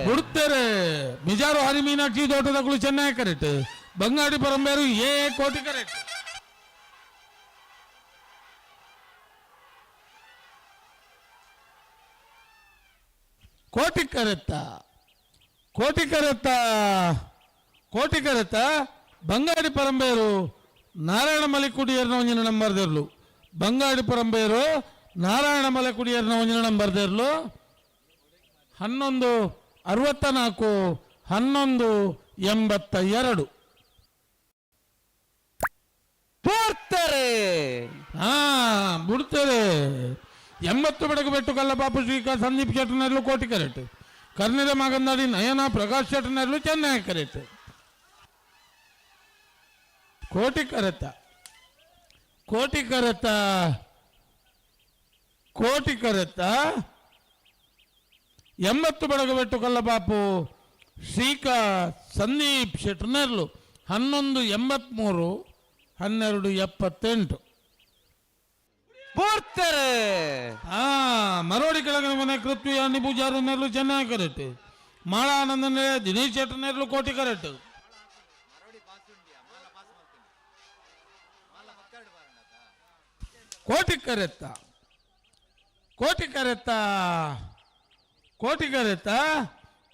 ಹುಡುಕ್ತಾರೆ ಮಿಜಾರು ಹರಿ ಮೀನಾಕ್ಷಿ ತೋಟದಗಳು ಚೆನ್ನಾಗಿ ಕರೆಕ್ಟ್ ಬಂಗಾಡಿ ಪರಂಬೇರು ಕೋಟಿ ಕರೆಕ್ಟ್ ಕೋಟಿ ಕರೆತ್ತ ಬಂಗಾಡಿ ಪರಂಬೇರು ನಾರಾಯಣ ಮಲಿಕುಡಿಯರ್ನ ಒಂಜಿನ ನಂಬರ್ದಿರ್ಲು ಬಂಗಾಡಿ ಪರಂಬೇರು ನಾರಾಯಣ ಮಲಿಕುಡಿಯರ್ನ ಒಂಜಿನ ನಂಬರ್ದಿರ್ಲು 1164 1182 ಬಿಡ್ತಾರೆ 80 ಬೆಡಗಬೆಟ್ಟು ಕಲ್ಲಪಾಪು ಶ್ರೀಕಾಂತ್ ಸಂದೀಪ್ ಶೆಟ್ಟನರ್ಲು ಕೋಟಿ ಕರೆಕ್ಟ್ ಕರ್ನಿರ ಮಾಗಂದಾಡಿ ನಯನ ಪ್ರಕಾಶ್ ಶೆಟ್ಟನರ್ಲು ಚೆನ್ನಾಗಿ ಕರೆಕ್ಟ್ ಕೋಟಿ ಕರೆತ್ತ 80 ಬೆಡಗಬೆಟ್ಟು ಕಲ್ಲಪಾಪು ಶ್ರೀಕಾಂತ್ ಸಂದೀಪ್ ಶೆಟ್ಟನರ್ಲು 1183 1278 ಮರೋಡಿ ಕೆಳಗಿನ ಮನೆ ಕೃತ್ವಿ ಅಣ್ಣಿ ಪೂಜಾರನ್ನೆರಲು ಚೆನ್ನಾಗಿ ಕರೆಕ್ಟ್ ಮಾಳ ಆನಂದನೇ ದಿನೇಶ್ ಶೆಟ್ಟನೆರಲು ಕೋಟಿ ಕರೆಕ್ಟ್ ಕೋಟಿ ಕರೆತ್ತ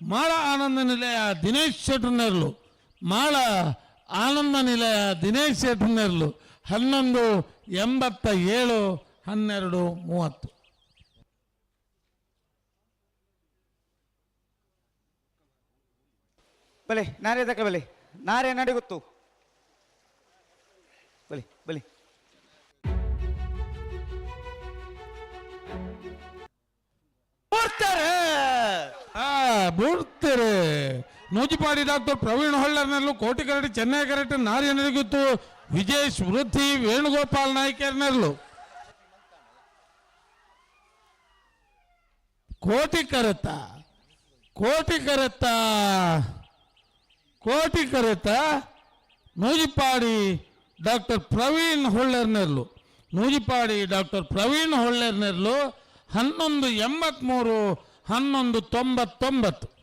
ಮಾಳ ಆನಂದ ನಿಲಯ ದಿನೇಶ್ ಶೆಟ್ಟನೆರಲು ಮಾಳ ಆನಂದ ನಿಲಯ ದಿನೇಶ್ ಶೆಟ್ಟನೆರಲು 1187 1230 ಬಲೆ ನಾರೇ ತಕ್ಕ ಬಲೆ ನಾರೇ ನಡೆ ಗೊತ್ತು ಬಲೆ ಬಲೆ ಬಿಡ್ತಾರೆ ನೂಜಿಪಾಡಿ ಡಾಕ್ಟರ್ ಪ್ರವೀಣ್ ಹೊಳ್ಳರ್ನಲ್ಲೂ ಕೋಟಿ ಕರಡಿ ಚೆನ್ನೈ ಕರೆಕ್ಟ್ ನಾರಿ ನಡಗಿತ್ತು ವಿಜಯ್ ಸ್ಮೃತಿ ವೇಣುಗೋಪಾಲ್ ನಾಯ್ಕರ್ನರ್ಲು ಕೋಟಿ ಕರೆತ್ತ ನೂಜಿಪಾಡಿ ಡಾಕ್ಟರ್ ಪ್ರವೀಣ್ ಹೊಳ್ಳರ್ನರ್ಲು 1183 1199